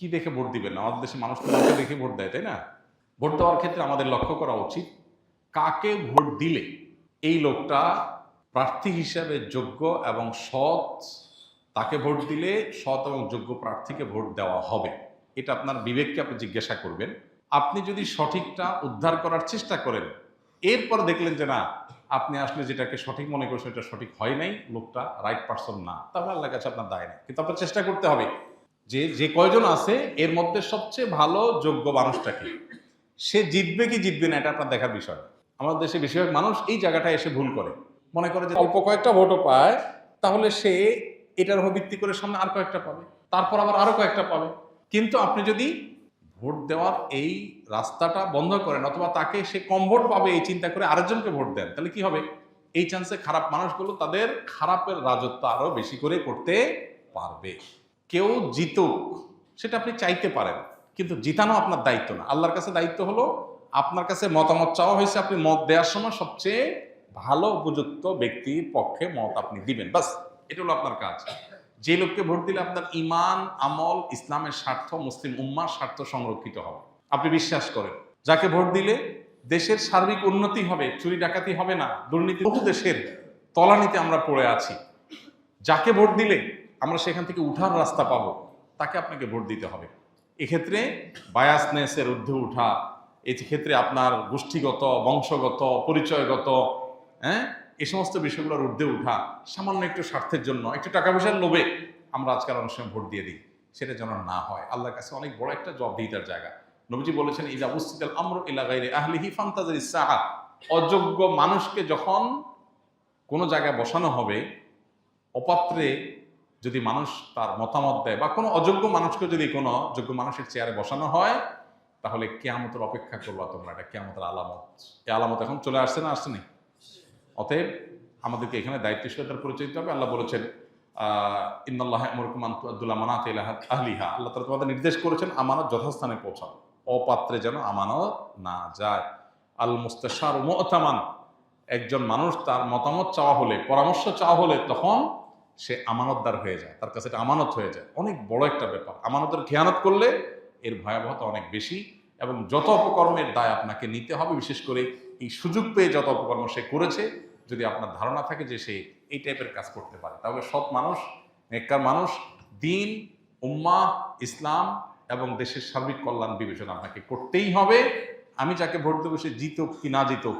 কি দেখে ভোট দিবেন না? আমাদের দেশে মানুষ তো লোককে দেখে ভোট দেয়, তাই না? ভোট দেওয়ার ক্ষেত্রে আমাদের লক্ষ্য করা উচিত কাকে ভোট দিলে এই লোকটা প্রার্থী হিসাবে যোগ্য এবং সৎ, তাকে ভোট দিলে সৎ এবং যোগ্য প্রার্থীকে ভোট দেওয়া হবে। এটা আপনার বিবেককে আপনি জিজ্ঞাসা করবেন। আপনি যদি সঠিকটা উদ্ধার করার চেষ্টা করেন, এরপর দেখলেন যে না, আপনি আসলে যেটাকে সঠিক মনে করছেন এটা সঠিক হয় নাই, লোকটা রাইট পারসন না, তাহলে আল্লাহর কাছে আপনার দায় নেই। কিন্তু আপনার চেষ্টা করতে হবে যে যে কয়জন আছে এর মধ্যে সবচেয়ে ভালো যোগ্য মানুষটাকে, সে জিতবে কি জিতবে না এটা আপনার দেখার বিষয় না। আমাদের দেশে বেশিরভাগ মানুষ এই জায়গাটায় এসে ভুল করে, মনে করে যে অল্প কয়েকটা ভোটও পায়, তাহলে সে এটার উপর ভিত্তি করে সামনে আর কয়েকটা পাবে, তারপর আবার আরো কয়েকটা পাবে। কিন্তু আপনি যদি ভোট দেওয়ার এই রাস্তাটা বন্ধ করেন, অথবা তাকে সে কম ভোট পাবে এই চিন্তা করে আরেকজনকে ভোট দেন, তাহলে কি হবে? এই চান্সে খারাপ মানুষগুলো তাদের খারাপের রাজত্ব আরো বেশি করে করতে পারবে। কেউ জিতুক সেটা আপনি চাইতে পারেন, কিন্তু জিতানো আপনার দায়িত্ব না। আল্লাহর কাছে দায়িত্ব হলো আপনার কাছে মতামত চাওয়া হয়েছে, আপনি মত দেওয়ার সময় সবচেয়ে ভালো উপযুক্ত ব্যক্তির পক্ষে মত আপনি দিবেন, বাস। এটা হলো আপনার কাজ। যে লোককে ভোট দিলে আপনার ইমান, আমল, ইসলামের স্বার্থ, মুসলিম উম্মার স্বার্থ সংরক্ষিত হবে, আপনি বিশ্বাস করেন। যাকে ভোট দিলে দেশের সার্বিক উন্নতি হবে, চুরি ডাকাতি হবে না, দুর্নীতি, বহু দেশের তলানিতে আমরা পড়ে আছি, যাকে ভোট দিলে আমরা সেখান থেকে উঠার রাস্তা পাবো, তাকে আপনাকে ভোট দিতে হবে। এক্ষেত্রে বায়াসনেসের ঊর্ধ্বে উঠা, এই ক্ষেত্রে আপনার গোষ্ঠীগত, বংশগত, পরিচয়গত, এই সমস্ত বিষয়গুলোর ঊর্ধ্বে উঠা, সামান্য একটু স্বার্থের জন্য, একটু টাকা পয়সার লোভে আমরা আজকাল অনেক সময় ভোট দিয়ে দিই, সেটা যেন না হয়। আল্লাহর কাছে অনেক বড় একটা জবাবদিহিতার জায়গা। নবীজি বলেছেন, ইজা উসতিদাল আমরু ইলা গায়রি আহলিহি ফান্তাজিরিস সাআ, অযোগ্য মানুষকে যখন কোনো জায়গায় বসানো হবে, অপাত্রে যদি মানুষ তার মতামত দেয়, বা কোনো অযোগ্য মানুষকে যদি কোনো যোগ্য মানুষের চেয়ারে বসানো হয়, তাহলে কিয়ামতের অপেক্ষা করবা তোমরা। এটা কিয়ামতের আলামত। এই আলামত এখন চলে আসছে না আসছে না? অতএব আমাদেরকে এখানে দায়িত্বশীলতার পরিচয় দিতে হবে। আল্লাহ বলেছেন, ইন্নাল্লাহা ইয়ামুরুকুম আন তুআদ্দুল আমানাতি ইলা আহলিহা, আল্লাহ তাআলা তোমাদের নির্দেশ করেছেন আমানত যথাস্থানে পৌঁছাও, অপাত্রে যেন আমানত না যায়। আল মুস্তাশার মু'তামান, একজন মানুষ তার মতামত চাওয়া হলে, পরামর্শ চাওয়া হলে, তখন সে আমানতদার হয়ে যায়, তার কাছে এটা আমানত হয়ে যায়। অনেক বড় একটা ব্যাপার। আমানতের খেয়ানত করলে এর ভয়াবহতা অনেক বেশি, এবং যত অপকর্মের দায় আপনাকে নিতে হবে, বিশেষ করে এই সুযোগ পেয়ে যত অপকর্ম সে করেছে, যদি আপনার ধারণা থাকে যে সে এই টাইপের কাজ করতে পারে, তাহলে সৎ মানুষ, নেককার মানুষ, দিন, উম্মাহ, ইসলাম এবং দেশের সার্বিক কল্যাণ বিবেচনা আপনাকে করতেই হবে। আমি যাকে ভোট দেবো সে জিতুক কি না জিতুক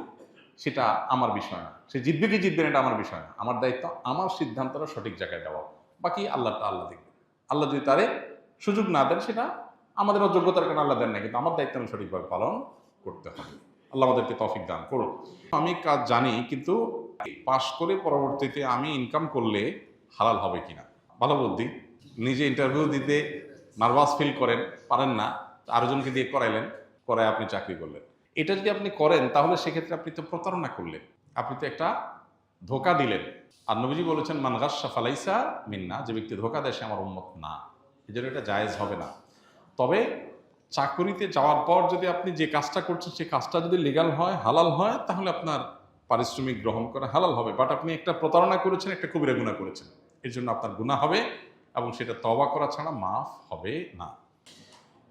সেটা আমার বিষয় না, সে জিতবে কি জিতবে না এটা আমার বিষয় না। আমার দায়িত্ব আমার সিদ্ধান্তটা সঠিক জায়গায় দেওয়া, বাকি আল্লাহটা আল্লাহ দেখবে। আল্লাহ যদি তারে সুযোগ না দেন, সেটা আমাদের অযোগ্যতার কারণে আল্লাহ দেন না, কিন্তু আমার দায়িত্ব আমি সঠিকভাবে পালন করতে হবে। আল্লাহ আমাদেরকে তৌফিক দান করুন। আমি কাজ জানি, কিন্তু পাশ করে পরবর্তীতে আমি ইনকাম করলে হালাল হবে কিনা, ভালো বুদ্ধি। নিজে ইন্টারভিউ দিতে নার্ভাস ফিল করেন, পারেন না, আরেকজনকে দিয়ে করাইলেন, করায় আপনি চাকরি করলেন। এটা যদি আপনি করেন, তাহলে সেক্ষেত্রে আপনি তো প্রতারণা করলেন, আপনি তো একটা ধোকা দিলেন। আর নবীজি বলেছেন, মান গাশশা ফালাইসা মিন্না, যে ব্যক্তি ধোকা দেয় সে আমার উম্মত না। এই জন্য এটা জায়েজ হবে না। তবে চাকরিতে যাওয়ার পর যদি আপনি যে কাজটা করছেন সেই কাজটা যদি লিগ্যাল হয়, হালাল হয়, তাহলে আপনার পারিশ্রমিক গ্রহণ করা হালাল হবে। বাট আপনি একটা প্রতারণা করেছেন, একটা কবিরা গুনাহ করেছেন, এর জন্য আপনার গুনাহ হবে, এবং সেটা তওবা করা ছাড়া মাফ হবে না।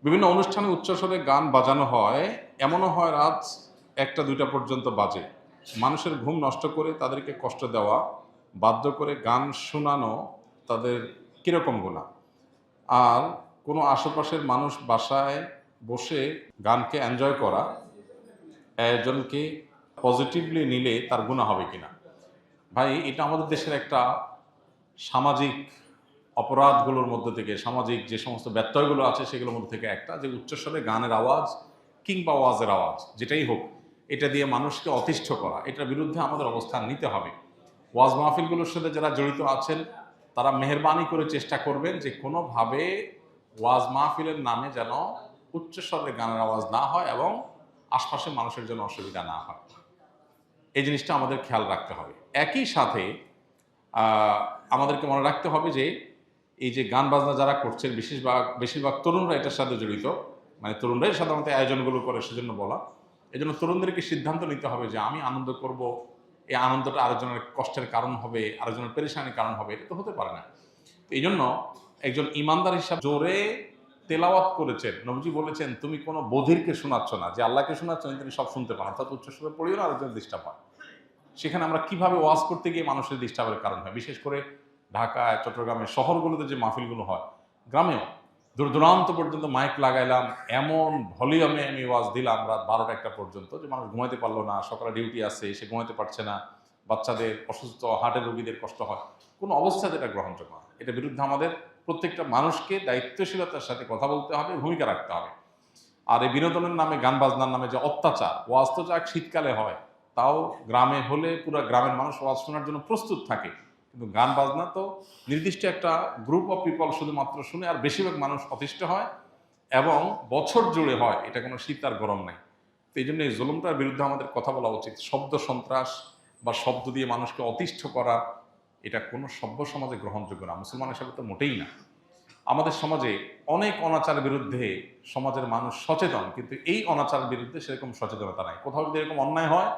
বিভিন্ন অনুষ্ঠানে উচ্চস্বরে গান বাজানো হয়, এমনও হয় রাত 1টা-2টা পর্যন্ত বাজে। মানুষের ঘুম নষ্ট করে তাদেরকে কষ্ট দেওয়া, বাধ্য করে গান শোনানো তাদের কিরকম গুনাহ? আর কোনো আশেপাশের মানুষ বাসায় বসে গানকে এনজয় করা আয়োজনকে পজিটিভলি নিলে তার গুনাহ হবে কিনা? ভাই, এটা আমাদের দেশের একটা সামাজিক অপরাধগুলোর মধ্যে থেকে, সামাজিক যে সমস্ত ব্যত্যয়গুলো আছে সেগুলোর মধ্যে থেকে একটা, যে উচ্চস্বরে গানের আওয়াজ কিংবা ওয়াজের আওয়াজ যেটাই হোক, এটা দিয়ে মানুষকে অতিষ্ঠ করা, এটার বিরুদ্ধে আমাদের অবস্থান নিতে হবে। ওয়াজ মাহফিলগুলোর সাথে যারা জড়িত আছেন তারা মেহেরবানি করে চেষ্টা করবেন যে কোনোভাবে ওয়াজ মাহফিলের নামে যেন উচ্চস্বরে গানের আওয়াজ না হয় এবং আশপাশের মানুষের জন্য অসুবিধা না হয়। এই জিনিসটা আমাদের খেয়াল রাখতে হবে। একই সাথে আমাদেরকে মনে রাখতে হবে যে এই যে গান বাজনা যারা করছেন, বেশিরভাগ তরুণরা এটার সাথে জড়িত, মানে তরুণরাই সাধারণত আয়োজনগুলো করে, সেজন্য বলা। এই জন্য তরুণদেরকে সিদ্ধান্ত নিতে হবে যে আমি আনন্দ করব, এই আনন্দটা আরেকজনের কষ্টের কারণ হবে, আরেকজনের পেরেশানির কারণ হবে, এটা তো হতে পারে না। এই জন্য একজন ইমানদার হিসাবে জোরে তেলাওয়াত করেছেন, নবীজি বলেছেন তুমি কোনো বধিরকে শোনাচ্ছ না, যে আল্লাহকে শোনাচ্ছ তিনি সব শুনতে পান, অর্থাৎ উচ্চস্বরে পড়িও না আরেকজন ডিস্টার্ব হয়। সেখানে আমরা কিভাবে ওয়াজ করতে গিয়ে মানুষের ডিস্টার্বের কারণ হয়, বিশেষ করে ঢাকায়, চট্টগ্রামে, শহরগুলোতে যে মাহফিলগুলো হয়, গ্রামেও দূর দূরান্ত পর্যন্ত মাইক লাগাইলাম, এমন ভলিউমে আমি ওয়াজ দিলাম রাত 12টা-1টা পর্যন্ত যে মানুষ ঘুমাইতে পারলো না, সকালে ডিউটি আছে সে ঘুমাইতে পারছে না, বাচ্চাদের অসুস্থ, হার্টের রোগীদের কষ্ট হয়, কোনো অবস্থাতে এটা গ্রহণযোগ্য না। এটার বিরুদ্ধে আমাদের প্রত্যেকটা মানুষকে দায়িত্বশীলতার সাথে কথা বলতে হবে, ভূমিকা রাখতে হবে। আর এই বিনোদনের নামে, গান বাজনার নামে যে অত্যাচার, ওয়াজ তো যাক শীতকালে হয়, তাও গ্রামে হলে পুরো গ্রামের মানুষ ওয়াজ শোনার জন্য প্রস্তুত থাকে, কিন্তু গান বাজনা তো নির্দিষ্ট একটা গ্রুপ অফ পিপল শুধুমাত্র শুনে, আর বেশিরভাগ মানুষ অতিষ্ঠ হয় এবং বছর জুড়ে হয়, এটা কোনো শীত আর গরম নাই। তো এই জন্য এই জুলুমটার বিরুদ্ধে আমাদের কথা বলা উচিত। শব্দ সন্ত্রাস বা শব্দ দিয়ে মানুষকে অতিষ্ঠ করা, এটা কোনো সভ্য সমাজে গ্রহণযোগ্য না, মুসলমান হিসাবে তো মোটেই না। আমাদের সমাজে অনেক অনাচারের বিরুদ্ধে সমাজের মানুষ সচেতন, কিন্তু এই অনাচারের বিরুদ্ধে সেরকম সচেতনতা নাই। কোথাও যদি এরকম অন্যায় হয়,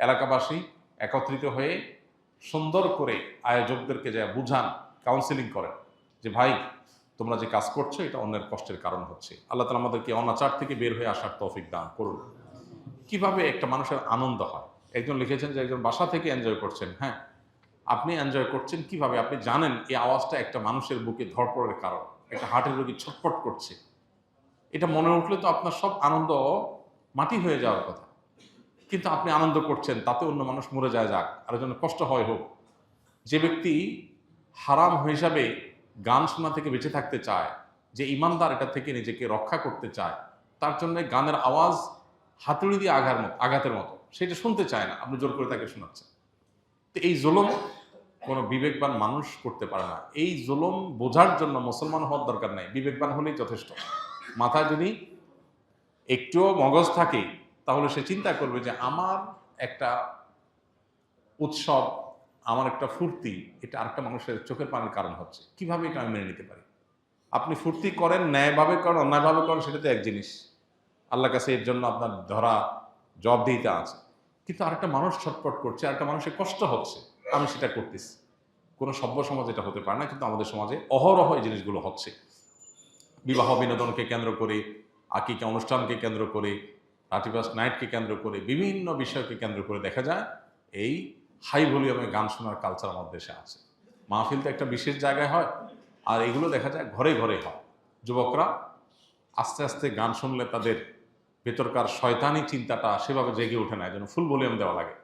এলাকাবাসী একত্রিত হয়ে সুন্দর করে আয়োজকদেরকে যা বুঝান, কাউন্সিলিং করেন যে ভাই তোমরা যে কাজ করছো এটা অন্যের কষ্টের কারণ হচ্ছে। আল্লাহ তাআলা আমাদেরকে অনাচার থেকে বের হয়ে আসার তৌফিক দান করুন। কিভাবে একটা মানুষের আনন্দ হয়, একজন লিখেছেন যে একজন বাসা থেকে এনজয় করছেন। হ্যাঁ, আপনি এনজয় করছেন কিভাবে? আপনি জানেন এই আওয়াজটা একটা মানুষের বুকে ধড়পড়ের কারণ, একটা হার্টের রোগী ছটফট করছে, এটা মনে উঠলে তো আপনার সব আনন্দ মাটি হয়ে যাওয়ার কথা, কিন্তু আপনি আনন্দ করছেন, তাতে অন্য মানুষ মরে যায়, যাক, আর জন্য কষ্ট হয় হোক। যে ব্যক্তি হারাম হিসাবে গান শোনা থেকে বেঁচে থাকতে চায়, যে ইমানদার এটা থেকে নিজেকে রক্ষা করতে চায়, তার জন্য গানের আওয়াজ হাতুড়ি দিয়ে আঘাতের মতো, সেটা শুনতে চায় না, আপনি জোর করে তাকে শোনাচ্ছেন। তো এই জুলুম কোনো বিবেকবান মানুষ করতে পারে না। এই জুলুম বোঝার জন্য মুসলমান হওয়ার দরকার নাই, বিবেকবান হলেই যথেষ্ট। মাথায় যদি একটুও মগজ থাকে তাহলে সে চিন্তা করবে যে আমার একটা উৎসব, আমার একটা ফুর্তি, এটা আরেকটা মানুষের চোখের পানির কারণ হচ্ছে, কিভাবে এটা আমি মেনে নিতে পারি? আপনি ফুর্তি করেন, ন্যায়ভাবে করেন, অন্যায়ভাবে করেন, সেটা তো এক জিনিস, আল্লাহর কাছে এর জন্য আপনার ধরা জবাবদিহিতা আছে। কিন্তু আরেকটা মানুষ ছটফট করছে, আরেকটা মানুষের কষ্ট হচ্ছে, আমি সেটা করতেছি, কোনো সভ্য সমাজ এটা হতে পারে না, কিন্তু আমাদের সমাজে অহরহ এই জিনিসগুলো হচ্ছে। বিবাহ বিনোদনকে কেন্দ্র করে, আকিকা অনুষ্ঠানকে কেন্দ্র করে, রাতিবাস নাইটকে কেন্দ্র করে, বিভিন্ন বিষয়কে কেন্দ্র করে দেখা যায় এই হাই ভলিউমে গান শোনার কালচার আমাদের দেশে আছে। মাহফিল তো একটা বিশেষ জায়গায় হয়, আর এগুলো দেখা যায় ঘরে ঘরে হয়। যুবকরা আস্তে আস্তে গান শুনলে তাদের ভেতরকার শয়তানি চিন্তাটা সেভাবে জেগে ওঠে না, যেন ফুল ভলিউম দেওয়া লাগে।